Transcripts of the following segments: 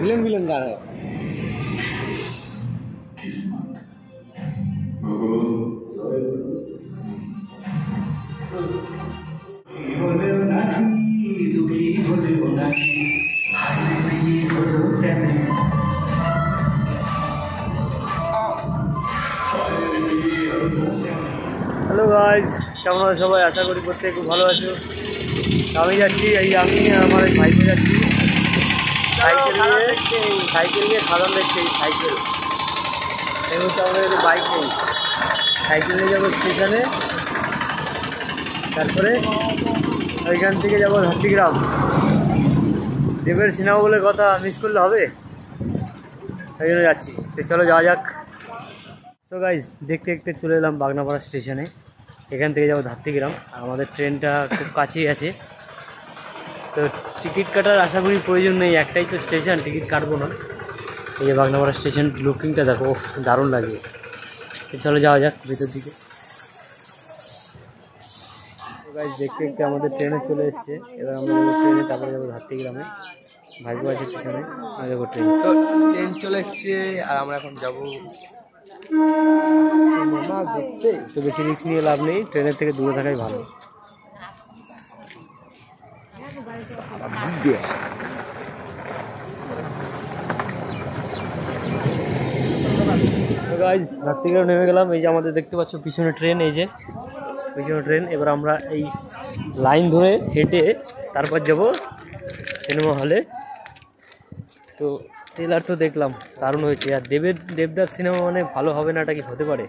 Villain villain गाना है। Hello guys, কেমন আছো সবাই? আশা করি প্রত্যেকে খুব ভালো আছো। আমি যাচ্ছি, আমি আমার ভাইকে যাচ্ছি সাইকেল নিয়ে খাদান দেখতে। সাইকেল এই হচ্ছে আমাদের বাইক নেই, সাইকেল নিয়ে যাবো স্টেশনে, তারপরে ওইখান থেকে যাবো ধাত্রীগ্রাম। দেবের সিনেমা বলে কথা, মিস করলে হবে, সেই জন্য যাচ্ছি। তো চলো যাওয়া যাক। তো গাইজ দেখতে দেখতে চলে এলাম বাগনাপাড়া স্টেশনে। এখান থেকে যাবো ধাত্রীগ্রাম। আমাদের ট্রেনটা খুব কাছেই আছে, তো টিকিট কাটার আশা করি প্রয়োজন নেই, একটাই তো স্টেশন, টিকিট কাটবো না। এই যে বাগনাপাড়া স্টেশন লুকিংটা দেখো, দারুণ লাগে। তো চলো যাওয়া যাক ভিতর দিকে। গাইজ দেখতে দেখতে আমাদের ট্রেনে চলে এসছে। এবার আমরা যাবো ট্রেনে, তারপরে যাবো ধাত্রীগ্রামে। ভাইগো আছে পিছনে, আমরা যাবো ট্রেন। ট্রেন চলে এসছে আর আমরা এখন যাবো দেখতে। তো বেশি রিস্ক নিয়ে লাভ নেই, ট্রেনের থেকে দূরে থাকাই ভালো। তো গাইজ ধাত্রীগ্রাম নেমে গেলাম। এই যে আমাদের দেখতে পাচ্ছ পিছনে ট্রেন, এই যে পিছনে ট্রেন। এবার আমরা এই লাইন ধরে হেঁটে তারপর যাব সিনেমা হলে। তো ট্রেলার তো দেখলাম, দারুণ হয়েছে। আর দেবদার সিনেমা মানে ভালো হবে না, এটা কি হতে পারে?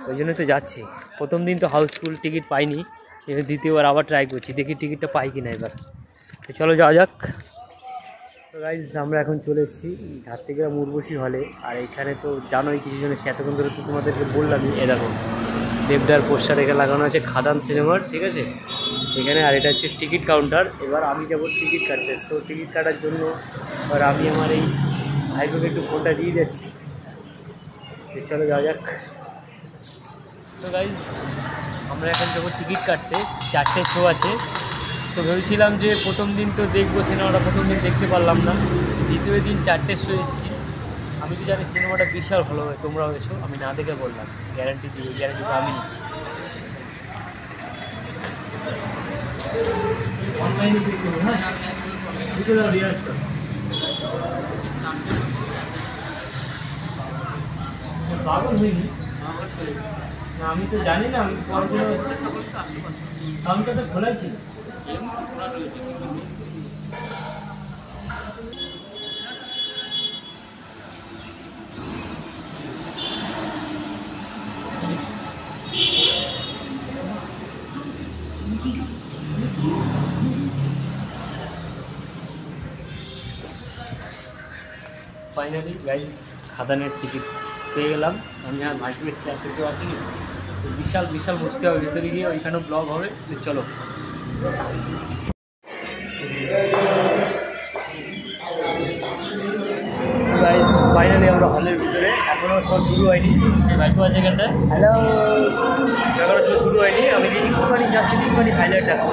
ওই জন্যই তো যাচ্ছি। প্রথম দিন তো হাউসফুল, টিকিট পাইনি, এবার দ্বিতীয়বার আবার ট্রাই করছি, দেখি টিকিটটা পাই কিনা এবার। তো চলো যাওয়া যাক। তো গাইজ আমরা এখন চলে এসেছি ধাত্রীগ্রাম উর্বশী হলে। আর এখানে তো জানোই কিছু জনের এতক্ষণ ধরে তো তোমাদেরকে বললামই, এ দেখো দেবদার পোস্টার এখানে লাগানো আছে, খাদান সিনেমার, ঠিক আছে এখানে। আর এটা হচ্ছে টিকিট কাউন্টার। এবার আমি যাবো টিকিট কাটতে। তো টিকিট কাটার জন্য এবার আমি আমার এই ভাইকে একটু ফোনটা দিয়ে যাচ্ছি। চলো যাওয়া যাক। তো গাইজ আমরা এখন যাবো টিকিট কাটতে, 4টে শো আছে। তো ভেবেছিলাম যে প্রথম দিন তো দেখবো সিনেমাটা, প্রথম দিন দেখতে পারলাম না, দ্বিতীয় দিন 4টে শো এসেছি। আমি তো জানি সিনেমাটা বিশাল ভালো হয়, তোমরাও এসো, আমি না দেখে বললাম, গ্যারান্টি দিয়ে, গ্যারান্টিটা আমি নিচ্ছি। অনলাইনে দেখতে হবে, হ্যাঁ দুটো দাও রিয়াজ কর। পাগল হইনি না, আমি তো জানি না, আমি কাউন্টারটা খোলাই ছিল। ফাইনালি গাইজ খাদানের টিকিট পেয়ে গেলাম। আমি আর ভাইকে এসেছি, আর কেউ আসেনি। তো বিশাল বিশাল বসতে হবে ভিতরে গিয়ে, ওইখানেও ব্লগ হবে। তো চলো গাইজ ফাইনালি আমরা হলের ভিতরে। এখনও শো শুরু হয়নি, ভাইকে আছে এখানটায়। হ্যালো, এখনও শো শুরু হয়নি। আমি একটুখানি জাস্ট একটুখানি হাইলাইট দেখাবো।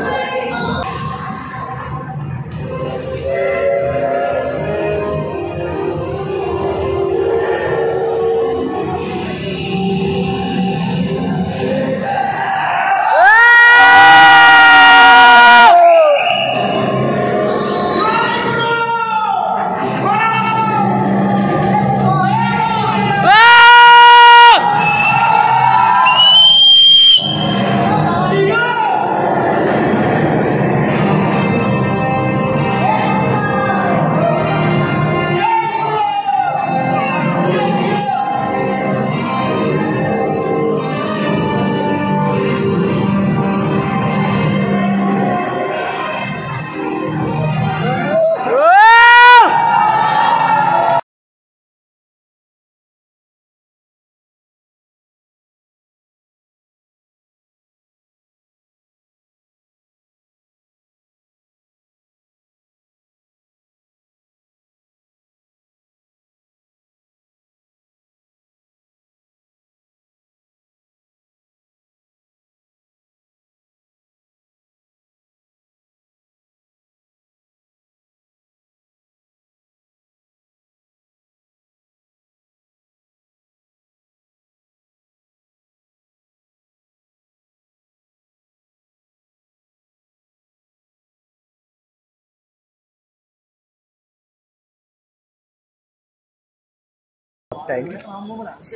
টাইম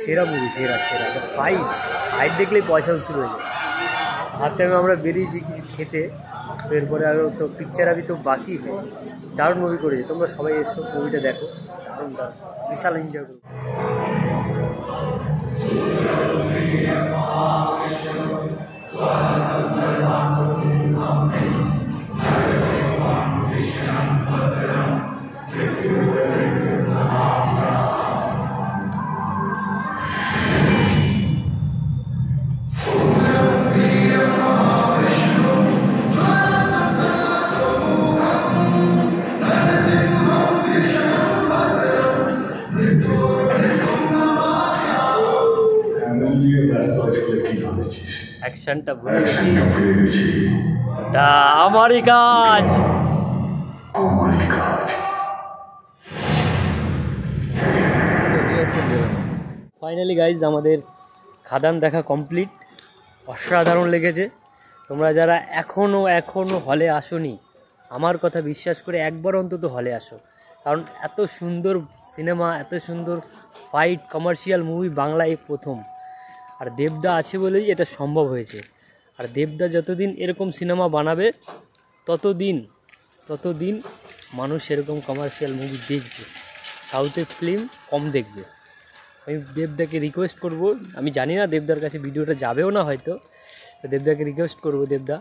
সেরা মুভি, সেরা সেরা ফাইট ফাইট দেখলেই পয়সা উসুল হয়ে যায়। হাফ টাইমে আমরা বেরিয়েছি কিছু খেতে, তো এরপরে আরও তো পিকচার আমি তো বাকি হয়। দারুণ মুভি করেছে, তোমরা সবাই এসো মুভিটা দেখো, দারুণ দারুণ বিশাল এনজয় করো। অ্যাকশনটা ভুলে গেছি, এটা আমারই কাজ। ফাইনালি গাইজ আমাদের খাদান দেখা কমপ্লিট, অসাধারণ লেগেছে। তোমরা যারা এখনও হলে আসোনি, আমার কথা বিশ্বাস করে একবার অন্তত হলে আসো, কারণ এত সুন্দর সিনেমা, এত সুন্দর ফাইট কমার্শিয়াল মুভি বাংলায় প্রথম। আর দেবদা আছে বলেই এটা সম্ভব হয়েছে। আর দেবদা যতদিন এরকম সিনেমা বানাবে ততদিন মানুষ এরকম কমার্শিয়াল মুভি দেখবে, সাউথের ফিল্ম কম দেখবে। আমি দেবদাকে রিকোয়েস্ট করব, আমি জানি না দেবদার কাছে ভিডিওটা যাবেও না হয়তো, তো দেবদাকে রিকোয়েস্ট করব, দেবদা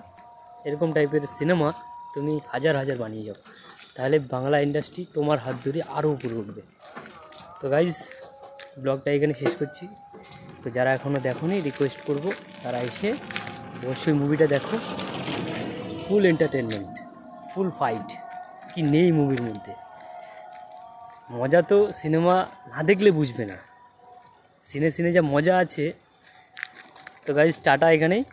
এরকম টাইপের সিনেমা তুমি হাজার হাজার বানিয়ে যাও, তাহলে বাংলা ইন্ডাস্ট্রি তোমার হাত ধরে আরও উপরে উঠবে। তো গাইজ ব্লগটা এখানে শেষ করছি। তো যারা এখনও দেখোনি রিকোয়েস্ট করব তারা এসে অবশ্যই মুভিটা দেখো। ফুল এন্টারটেনমেন্ট, ফুল ফাইট, কি নেই মুভির মধ্যে। মজা তো সিনেমা না দেখলে বুঝবে না, সিনে যা মজা আছে। তো গাইজ টাটা, এখানেই।